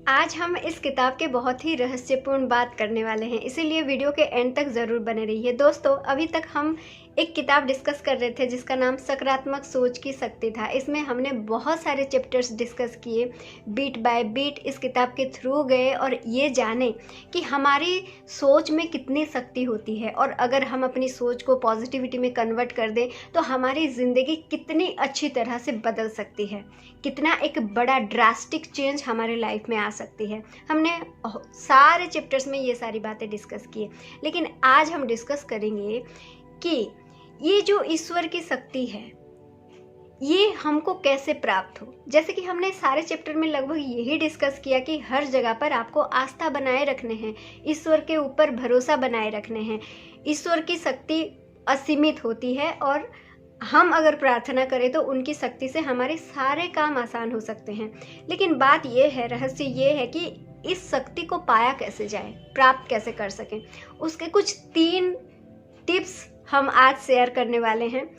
आज हम इस किताब के बहुत ही रहस्यपूर्ण बात करने वाले हैं, इसीलिए वीडियो के एंड तक ज़रूर बने रहिए। दोस्तों, अभी तक हम एक किताब डिस्कस कर रहे थे जिसका नाम सकारात्मक सोच की शक्ति था। इसमें हमने बहुत सारे चैप्टर्स डिस्कस किए, बीट बाय बीट इस किताब के थ्रू गए और ये जाने कि हमारी सोच में कितनी शक्ति होती है और अगर हम अपनी सोच को पॉजिटिविटी में कन्वर्ट कर दें तो हमारी ज़िंदगी कितनी अच्छी तरह से बदल सकती है, कितना एक बड़ा ड्रास्टिक चेंज हमारे लाइफ में आ सकती है। हमने सारे चैप्टर्स में ये सारी बातें डिस्कस की, लेकिन आज हम डिस्कस करेंगे कि ये जो ईश्वर की शक्ति है ये हमको कैसे प्राप्त हो। जैसे कि हमने सारे चैप्टर में लगभग यही डिस्कस किया कि हर जगह पर आपको आस्था बनाए रखने हैं, ईश्वर के ऊपर भरोसा बनाए रखने हैं। ईश्वर की शक्ति असीमित होती है और हम अगर प्रार्थना करें तो उनकी शक्ति से हमारे सारे काम आसान हो सकते हैं। लेकिन बात यह है, रहस्य ये है कि इस शक्ति को पाया कैसे जाए, प्राप्त कैसे कर सकें। उसके कुछ 3 टिप्स हम आज शेयर करने वाले हैं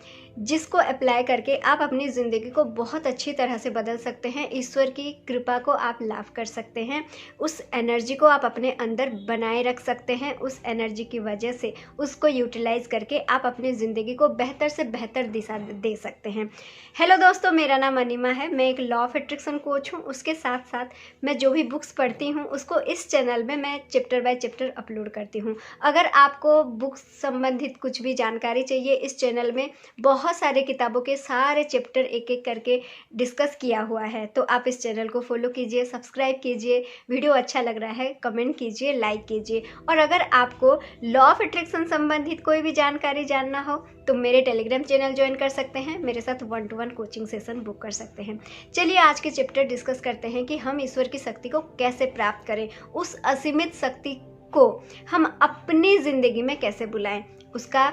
जिसको अप्लाई करके आप अपनी ज़िंदगी को बहुत अच्छी तरह से बदल सकते हैं। ईश्वर की कृपा को आप लाभ कर सकते हैं, उस एनर्जी को आप अपने अंदर बनाए रख सकते हैं। उस एनर्जी की वजह से उसको यूटिलाइज करके आप अपनी ज़िंदगी को बेहतर से बेहतर दिशा दे सकते हैं। हेलो दोस्तों, मेरा नाम अनिमा है। मैं एक लॉ ऑफ अट्रैक्शन कोच हूँ। उसके साथ साथ मैं जो भी बुक्स पढ़ती हूँ उसको इस चैनल में मैं चैप्टर बाय चैप्टर अपलोड करती हूँ। अगर आपको बुक्स संबंधित कुछ भी जानकारी चाहिए, इस चैनल में बहुत सारे किताबों के सारे चैप्टर एक एक करके डिस्कस किया हुआ है, तो आप इस चैनल को फॉलो कीजिए, सब्सक्राइब कीजिए। वीडियो अच्छा लग रहा है कमेंट कीजिए, लाइक कीजिए। और अगर आपको लॉ ऑफ अट्रैक्शन संबंधित कोई भी जानकारी जानना हो तो मेरे टेलीग्राम चैनल ज्वाइन कर सकते हैं, मेरे साथ 1-to-1 कोचिंग सेशन बुक कर सकते हैं। चलिए आज के चैप्टर डिस्कस करते हैं कि हम ईश्वर की शक्ति को कैसे प्राप्त करें, उस असीमित शक्ति को हम अपनी ज़िंदगी में कैसे बुलाएं। उसका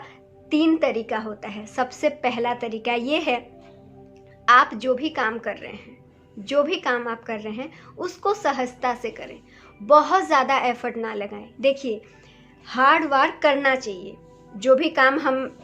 3 तरीका होता है। सबसे पहला तरीका ये है, आप जो भी काम कर रहे हैं उसको सहजता से करें, बहुत ज़्यादा एफर्ट ना लगाएं। देखिए, हार्ड वर्क करना चाहिए। जो भी काम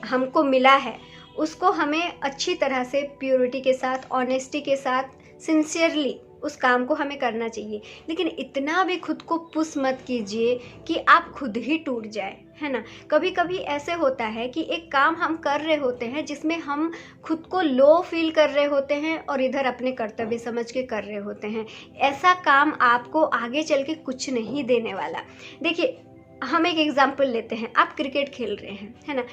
हमको मिला है उसको हमें अच्छी तरह से प्योरिटी के साथ, ऑनेस्टी के साथ, सिंसियरली उस काम को हमें करना चाहिए। लेकिन इतना भी खुद को पुश मत कीजिए कि आप खुद ही टूट जाए, है ना। कभी कभी ऐसे होता है कि एक काम हम कर रहे होते हैं जिसमें हम खुद को लो फील कर रहे होते हैं और इधर अपने कर्तव्य समझ के कर रहे होते हैं। ऐसा काम आपको आगे चल के कुछ नहीं देने वाला। देखिए, हम एक एग्जाम्पल लेते हैं, आप क्रिकेट खेल रहे हैं, है ना।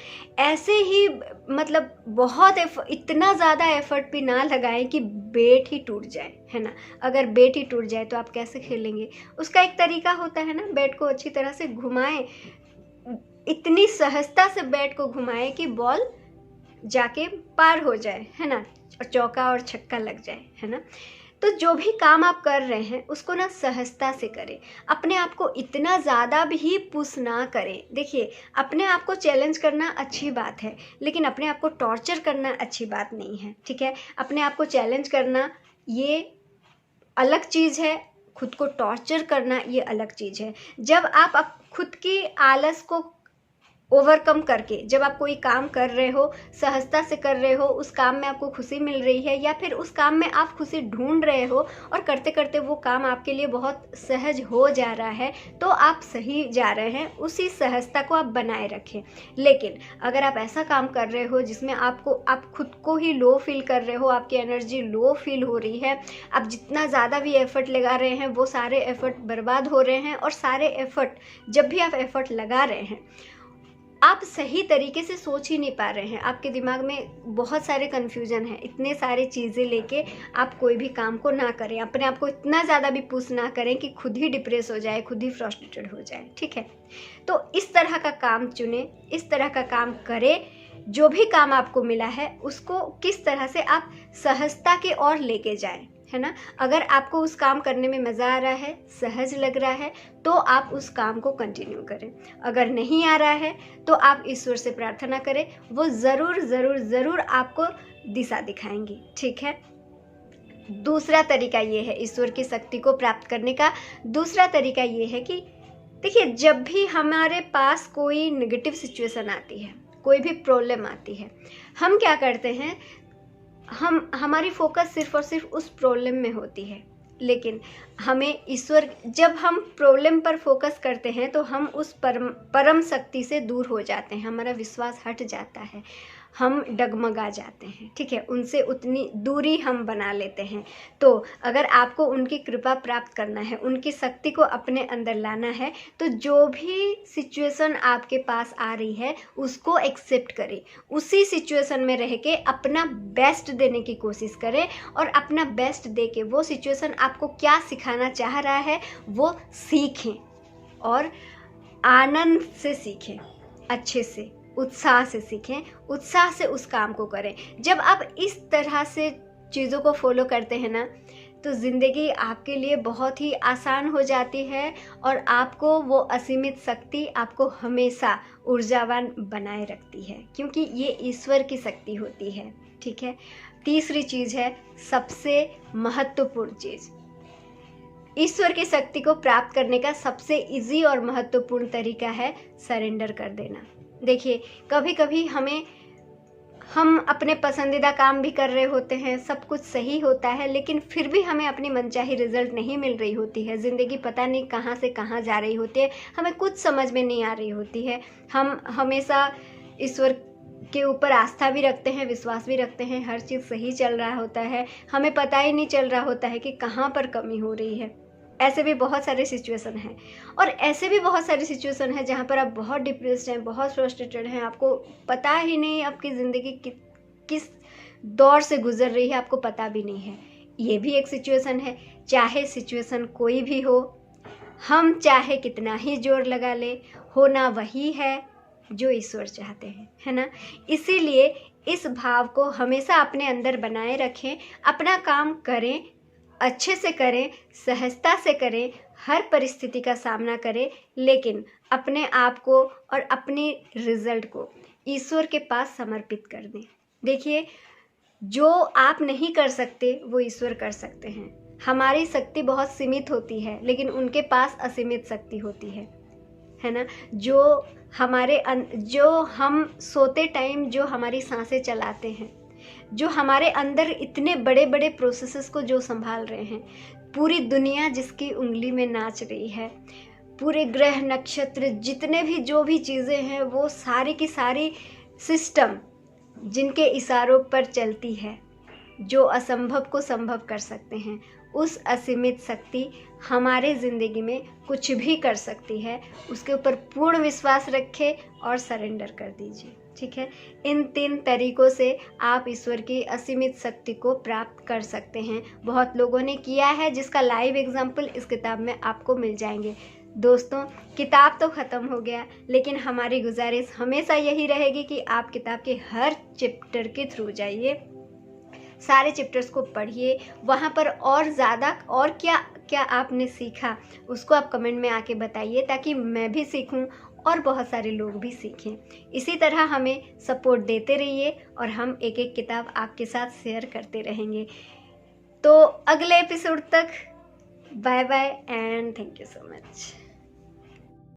ऐसे ही मतलब बहुत इतना ज़्यादा एफर्ट भी ना लगाएं कि बैट ही टूट जाए, है ना। अगर बैट ही टूट जाए तो आप कैसे खेलेंगे। उसका एक तरीका होता है ना, बैट को अच्छी तरह से घुमाएं, इतनी सहजता से बैट को घुमाएं कि बॉल जाके पार हो जाए, है ना, और चौका और छक्का लग जाए, है ना। तो जो भी काम आप कर रहे हैं उसको ना सहजता से करें, अपने आप को इतना ज़्यादा भी पुश ना करें। देखिए, अपने आप को चैलेंज करना अच्छी बात है, लेकिन अपने आप को टॉर्चर करना अच्छी बात नहीं है, ठीक है। अपने आप को चैलेंज करना ये अलग चीज़ है, खुद को टॉर्चर करना ये अलग चीज़ है। जब आप खुद की आलस को ओवरकम करके जब आप कोई काम कर रहे हो, सहजता से कर रहे हो, उस काम में आपको खुशी मिल रही है या फिर उस काम में आप खुशी ढूंढ रहे हो और करते करते वो काम आपके लिए बहुत सहज हो जा रहा है, तो आप सही जा रहे हैं। उसी सहजता को आप बनाए रखें। लेकिन अगर आप ऐसा काम कर रहे हो जिसमें आप खुद को ही लो फील कर रहे हो, आपकी एनर्जी लो फील हो रही है, आप जितना ज़्यादा भी एफर्ट लगा रहे हैं वो सारे एफर्ट बर्बाद हो रहे हैं। और सारे एफर्ट, जब भी आप एफर्ट लगा रहे हैं, आप सही तरीके से सोच ही नहीं पा रहे हैं, आपके दिमाग में बहुत सारे कन्फ्यूजन है, इतने सारे चीज़ें लेके आप कोई भी काम को ना करें, अपने आप को इतना ज़्यादा भी पुश ना करें कि खुद ही डिप्रेस हो जाए, खुद ही फ्रस्ट्रेटेड हो जाए, ठीक है। तो इस तरह का काम चुने, इस तरह का काम करें। जो भी काम आपको मिला है उसको किस तरह से आप सहजता की ओर लेके जाएं, है ना। अगर आपको उस काम करने में मज़ा आ रहा है, सहज लग रहा है, तो आप उस काम को कंटिन्यू करें। अगर नहीं आ रहा है तो आप ईश्वर से प्रार्थना करें, वो ज़रूर ज़रूर ज़रूर आपको दिशा दिखाएंगी, ठीक है। दूसरा तरीका ये है ईश्वर की शक्ति को प्राप्त करने का। दूसरा तरीका ये है कि देखिए, जब भी हमारे पास कोई नेगेटिव सिचुएशन आती है, कोई भी प्रॉब्लम आती है, हम क्या करते हैं, हमारी फोकस सिर्फ और सिर्फ उस प्रॉब्लम में होती है। लेकिन हमें ईश्वर, जब हम प्रॉब्लम पर फोकस करते हैं तो हम उस परम शक्ति से दूर हो जाते हैं, हमारा विश्वास हट जाता है, हम डगमगा जाते हैं, ठीक है, उनसे उतनी दूरी हम बना लेते हैं। तो अगर आपको उनकी कृपा प्राप्त करना है, उनकी शक्ति को अपने अंदर लाना है, तो जो भी सिचुएशन आपके पास आ रही है उसको एक्सेप्ट करें, उसी सिचुएशन में रह के अपना बेस्ट देने की कोशिश करें, और अपना बेस्ट दे के वो सिचुएशन आपको क्या सिखाना चाह रहा है वो सीखें, और आनंद से सीखें, अच्छे से, उत्साह से सीखें, उत्साह से उस काम को करें। जब आप इस तरह से चीज़ों को फॉलो करते हैं ना, तो ज़िंदगी आपके लिए बहुत ही आसान हो जाती है, और आपको वो असीमित शक्ति आपको हमेशा ऊर्जावान बनाए रखती है, क्योंकि ये ईश्वर की शक्ति होती है, ठीक है। तीसरी चीज़ है सबसे महत्वपूर्ण चीज़, ईश्वर की शक्ति को प्राप्त करने का सबसे इजी और महत्वपूर्ण तरीका है सरेंडर कर देना। देखिए, कभी कभी हम अपने पसंदीदा काम भी कर रहे होते हैं, सब कुछ सही होता है, लेकिन फिर भी हमें अपनी मनचाही रिजल्ट नहीं मिल रही होती है। ज़िंदगी पता नहीं कहाँ से कहाँ जा रही होती है, हमें कुछ समझ में नहीं आ रही होती है। हम हमेशा ईश्वर के ऊपर आस्था भी रखते हैं, विश्वास भी रखते हैं, हर चीज़ सही चल रहा होता है, हमें पता ही नहीं चल रहा होता है कि कहाँ पर कमी हो रही है। ऐसे भी बहुत सारे सिचुएशन हैं, और ऐसे भी बहुत सारी सिचुएशन है जहाँ पर आप बहुत डिप्रेस्ड हैं, बहुत फ्रस्ट्रेटेड हैं, आपको पता ही नहीं आपकी ज़िंदगी किस दौर से गुजर रही है, आपको पता भी नहीं है। ये भी एक सिचुएशन है। चाहे सिचुएशन कोई भी हो, हम चाहे कितना ही जोर लगा ले, होना वही है जो ईश्वर चाहते हैं, है ना। इसीलिए इस भाव को हमेशा अपने अंदर बनाए रखें, अपना काम करें, अच्छे से करें, सहजता से करें, हर परिस्थिति का सामना करें, लेकिन अपने आप को और अपनी रिजल्ट को ईश्वर के पास समर्पित कर दें। देखिए, जो आप नहीं कर सकते वो ईश्वर कर सकते हैं। हमारी शक्ति बहुत सीमित होती है, लेकिन उनके पास असीमित शक्ति होती है ना। जो हम सोते टाइम जो हमारी सांसें चलाते हैं, जो हमारे अंदर इतने बड़े बड़े प्रोसेसेस को जो संभाल रहे हैं, पूरी दुनिया जिसकी उंगली में नाच रही है, पूरे ग्रह नक्षत्र जितने भी जो भी चीज़ें हैं, वो सारी की सारी सिस्टम जिनके इशारों पर चलती है, जो असंभव को संभव कर सकते हैं, उस असीमित शक्ति हमारे ज़िंदगी में कुछ भी कर सकती है। उसके ऊपर पूर्ण विश्वास रखें और सरेंडर कर दीजिए, ठीक है। इन 3 तरीकों से आप ईश्वर की असीमित शक्ति को प्राप्त कर सकते हैं। बहुत लोगों ने किया है, जिसका लाइव एग्जाम्पल इस किताब में आपको मिल जाएंगे। दोस्तों, किताब तो ख़त्म हो गया, लेकिन हमारी गुजारिश हमेशा यही रहेगी कि आप किताब के हर चैप्टर के थ्रू जाइए, सारे चैप्टर्स को पढ़िए, वहाँ पर और ज़्यादा और क्या क्या आपने सीखा उसको आप कमेंट में आके बताइए, ताकि मैं भी सीखूं और बहुत सारे लोग भी सीखें। इसी तरह हमें सपोर्ट देते रहिए, और हम एक एक किताब आपके साथ शेयर करते रहेंगे। तो अगले एपिसोड तक bye bye and thank you so much.